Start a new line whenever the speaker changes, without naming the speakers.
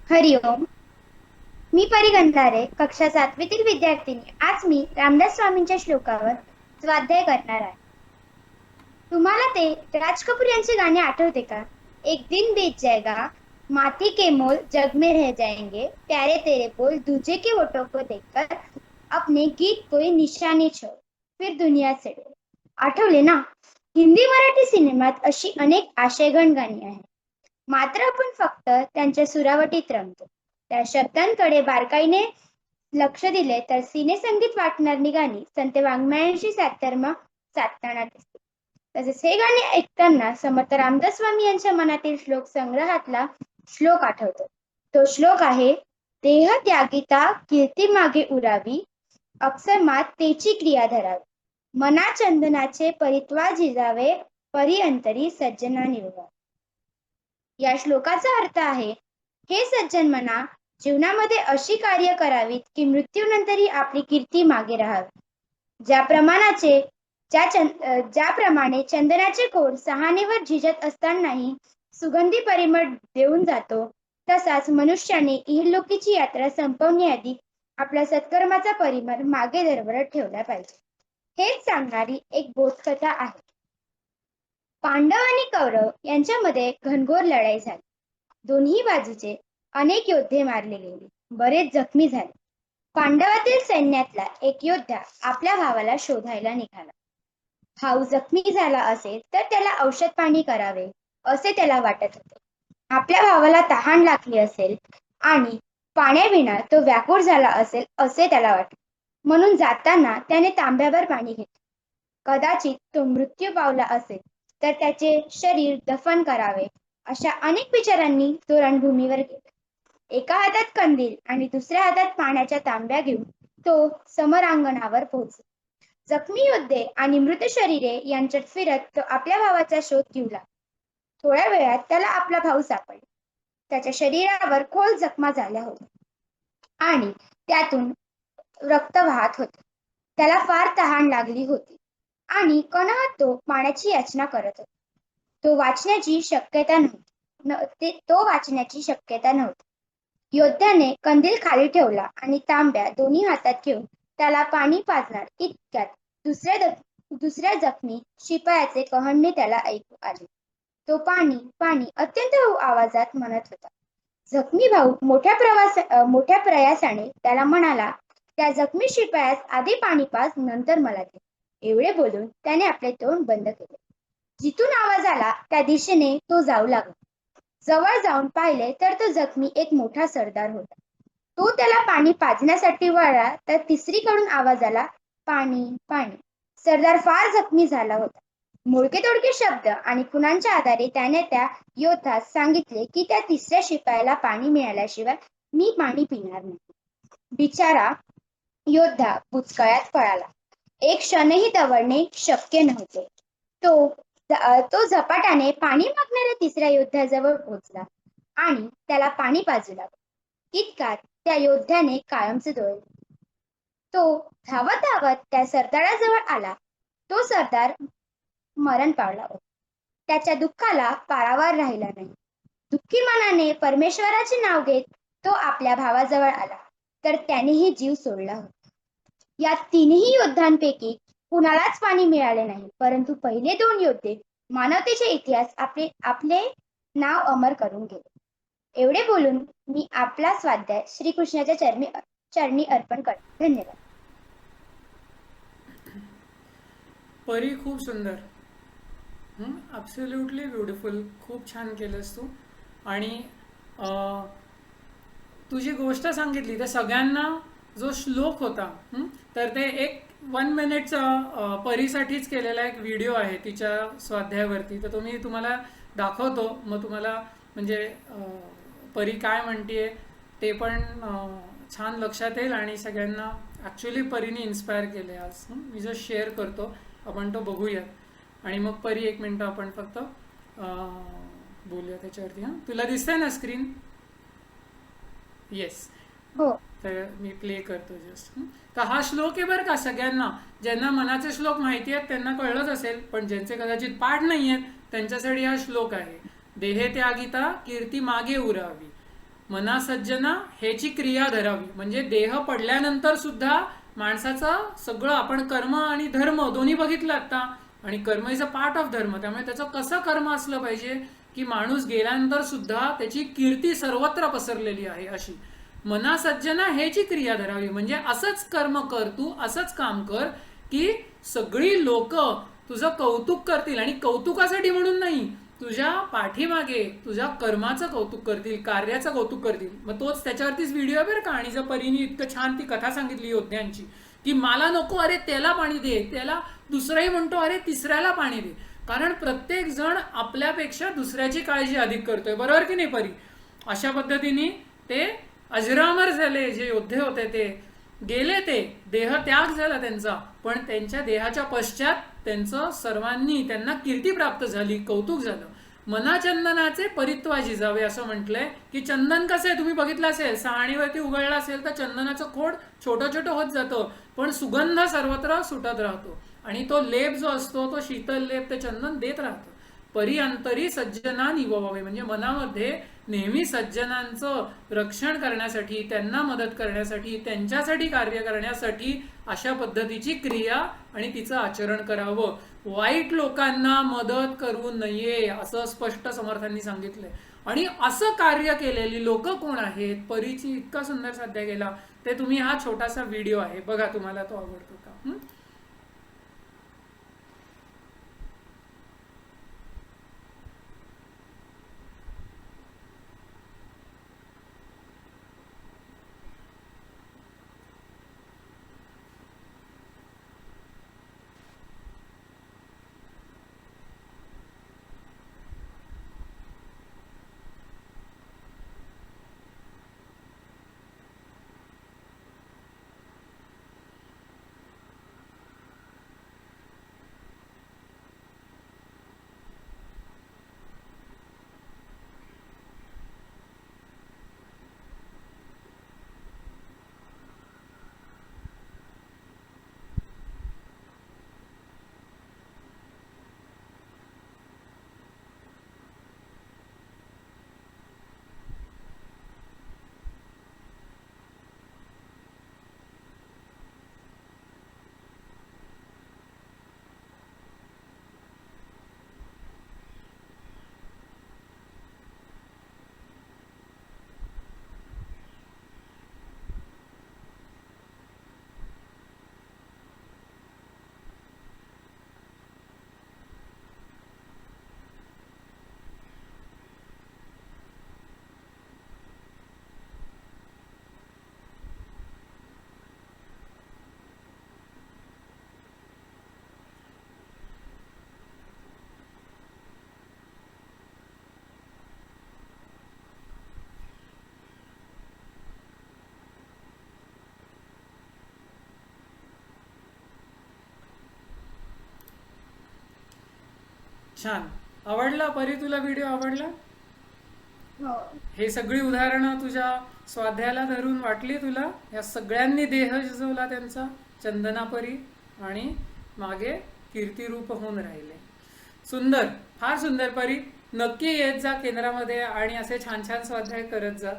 हरिओम. मी परी गंधारे, कक्षा 7वीतील विद्यार्थिनी. आज मी रामदास स्वामींच्या श्लोकावर स्वाध्याय करणार आहे. तुम्हाला ते राज कपूर यांचे गाणे आठवते का? एक दिन बीत जाएगा, माटी के मोल जग में रह जाएंगे, प्यारे तेरे बोल दूजे के होठों को देखकर अपने गीत कोई निशानी छोड़ फिर दुनिया से डर. आठवले ना? हिंदी मराठी सिनेमात अशी अनेक आशयघन गाणी आहेत. मात्र आपण फक्त त्यांच्या सुरावटीत रमतो. त्या शब्दांकडे बारकाईने लक्ष दिले तर सिनेसंगीत वाटणारी गाणी संत वाङ्मयांशी साधताना दिसते. तसेच हे गाणे ऐकताना समर्थ रामदास स्वामी यांच्या मनातील श्लोक संग्रहातला श्लोक आठवतो. तो श्लोक आहे, देह त्यागिता कीर्ती मागे उरावी, अक्षरमात तेची क्रिया धरावी, मना चंदनाचे परित्वा झिजावे, परी अंतरी सज्जना निववा. या श्लोकाचा अर्थ आहे, हे सज्जन मना, जीवनामध्ये अशी कार्य करावीत की मृत्यूनंतरही आपली कीर्ती मागे राहावी. ज्याप्रमाणे चंदनाचे खोड सहानेवर झिजत असतानाही सुगंधी परिमळ देऊन जातो, तसाच मनुष्याने इहलोकीची यात्रा संपवण्याआधी आपल्या सत्कर्माचा परिमळ मागे दरवरत ठेवला पाहिजे. हेच सांगणारी एक बोधकथा आहे. पांडव आणि कौरव यांच्यामध्ये घनघोर लढाई झाली. दोन्ही बाजूचे अनेक योद्धे मारले गेले, बरेच जखमी झाले. पांडवातील सैन्यातला एक योद्धा आपल्या भावाला शोधायला निघाला. भाऊ जखमी झाला असेल तर त्याला औषध पाणी करावे असे त्याला वाटत होते. आपल्या भावाला तहान लागली असेल आणि पाण्याविना तो व्याकुळ झाला असेल असे त्याला वाटले. म्हणून जाताना त्याने तांब्याभर पाणी घेतले. कदाचित तो मृत्यू पावला असेल तर त्याचे शरीर दफन करावे अशा अनेक विचारांनी तो रणभूमीवर गेला. एका हातात कंदील आणि दुसऱ्या हातात पाण्याच्या तांब्या घेऊन तो समरांगणावर पोहोचला. जखमी योद्धे आणि मृत शरीरे यांच्यात फिरत तो आपल्या भावाचा शोध घेऊ लागला. थोड्या वेळात त्याला आपला भाऊ सापडला. त्याच्या शरीरावर खोल जखमा झाल्या होत्या आणि त्यातून रक्त वाहत होते. त्याला फार तहान लागली होती आणि कणहत तो पाण्याची याचना करत होता. तो वाचण्याची शक्यता नव्हती. योद्ध्याने कंदील खाली ठेवला आणि तांब्या दोन्ही हातात घेऊन त्याला पाणी पाजणार इतक्यात दुसऱ्या जखमी शिपायाचे कहणणे त्याला ऐकू आले. तो पाणी पाणी अत्यंत आवाजात म्हणत होता. जखमी भाऊ मोठ्या प्रयासाने त्याला म्हणाला, त्या जखमी शिपायास आधी पाणी पाज, नंतर मला दे. एवढे बोलून त्याने आपले तोंड बंद केले. जिथून आवाज आला त्या दिशेने तो जाऊ लागला. जवळ जाऊन पाहिले तर तो जखमी एक मोठा सरदार होता. तो त्याला पाणी पाजण्यासाठी वळला तर तिसरीकडून आवाज आला, पाणी पाणी. सरदार फार जखमी झाला होता. मोडके तोडके शब्द आणि खुणांच्या आधारे त्याने त्या योद्धास सांगितले की त्या तिसऱ्या शिपायाला पाणी मिळाल्याशिवाय मी पाणी पिणार नाही. बिचारा योद्धा बुचकळ्यात पळाला. एक क्षणही दवडणे शक्य नव्हते. तो झपाट्याने पाणी मागणाऱ्या तिसऱ्या योद्ध्याजवळ पोहोचला आणि त्याला पाणी पाजू लागला. इतक्यात त्या योद्ध्याने कायमचे डोळे. तो धावत धावत त्या सरदाराजवळ आला. तो सरदार मरण पावला होता. त्याच्या दुःखाला पारावार राहिला नाही. दुःखी मनाने परमेश्वराचे नाव घेत तो आपल्या भावाजवळ आला तर त्यानेही जीव सोडला होता. या तीनही योद्ध्यांपैकी कुणालाच पाणी मिळाले नाही, परंतु पहिले दोन योद्धे मानवतेचे इतिहास आपले नाव अमर करून गेले. एवढे बोलून मी आपला स्वाध्याय श्रीकृष्णाच्या चरणी अर्पण करते. धन्यवाद.
परी, खूप सुंदर. Absolutely beautiful. खूप छान केलंस तू. आणि तुझी गोष्ट सांगितली तर सगळ्यांना जो श्लोक होता, तर ते एक 1 मिनिटचा परीसाठीच केलेला एक व्हिडिओ आहे तिच्या स्वाध्यायावरती. तर तो मी तुम्हाला दाखवतो. मग तुम्हाला म्हणजे परी काय म्हणते ते पण छान लक्षात येईल आणि सगळ्यांना ॲक्च्युली परीने इन्स्पायर केले आज. मी जस्ट शेअर करतो, आपण तो बघूयात. आणि मग परी 1 मिनटं आपण फक्त बोलूया त्याच्यावरती. तुला दिसतंय ना स्क्रीन? येस.
हो.
तर मी प्ले करतो जस्ट. तर हा श्लोक आहे बरं का सगळ्यांना. ज्यांना मनाचे श्लोक माहिती आहेत त्यांना कळलंच असेल, पण ज्यांचे कदाचित पाठ नाही आहेत त्यांच्यासाठी हा श्लोक आहे. देहे त्यागिता कीर्ती मागे उरावी, मना सज्जना ह्याची क्रिया धरावी. म्हणजे देह पडल्यानंतर सुद्धा माणसाचं सगळं आपण कर्म आणि धर्म दोन्ही बघितलं आता, आणि कर्म इज अ पार्ट ऑफ धर्म. त्यामुळे त्याचं कसं कर्म असलं पाहिजे की माणूस गेल्यानंतर सुद्धा त्याची कीर्ती सर्वत्र पसरलेली आहे अशी. मना सज्जना ह्याची क्रिया धरावी म्हणजे असंच कर्म कर, तू असंच काम कर की सगळी लोक तुझं कौतुक करतील, आणि कौतुकासाठी म्हणून नाही, तुझ्या पाठीमागे तुझ्या कर्माचं कौतुक करतील, कार्याचं कौतुक करतील. मग तोच त्याच्यावरतीच व्हिडिओ आहे बरं का. आणि जर परीने इतकं छान ती कथा सांगितली योद्ध्यांची की मला नको, अरे त्याला पाणी दे, त्याला दुसराही म्हणतो अरे तिसऱ्याला पाणी दे. कारण प्रत्येक जण आपल्यापेक्षा दुसऱ्याची काळजी अधिक करतोय, बरोबर की नाही परी. अशा पद्धतीने ते अजरामर झाले, जे योद्धे होते ते गेले, ते देह त्याग झाला त्यांचा, पण त्यांच्या देहाच्या पश्चात त्यांचं सर्वांनी त्यांना कीर्ती प्राप्त झाली, कौतुक झालं. मना चंदनाचे परित्वाजी जावे असं म्हटलंय की चंदन कसं आहे तुम्ही बघितलं असेल, सहाणीवरती उघडलं असेल तर चंदनाचं खोड छोटं छोटं होत जातं, पण सुगंध सर्वत्र सुटत राहतो, आणि तो लेप जो असतो तो शीतल लेप ते चंदन देत राहतं. परी अंतरी सज्जना निववावे म्हणजे मनामध्ये नेहमी सज्जनांचं रक्षण करण्यासाठी, त्यांना मदत करण्यासाठी, त्यांच्यासाठी कार्य करण्यासाठी अशा पद्धतीची क्रिया आणि तिचं आचरण करावं. वाईट लोकांना मदत करू नये असं स्पष्ट समर्थांनी सांगितलंय. आणि असं कार्य केलेली लोक कोण आहेत, परीची इतका सुंदर साध्य केला, ते तुम्ही हा छोटासा व्हिडिओ आहे बघा, तुम्हाला तो आवडतो का. छान, आवडला परी, तुला व्हिडिओ आवडला.
हो.
हे सगळी उदाहरणं तुझ्या स्वाध्यायाला धरून वाटली तुला. या सगळ्यांनी देह शिजवला त्यांचा चंदनापरी, आणि मागे कीर्तिरूप होऊन राहिले. सुंदर, फार सुंदर परी. नक्की येत जा केंद्रामध्ये आणि असे छान छान स्वाध्याय करत जा.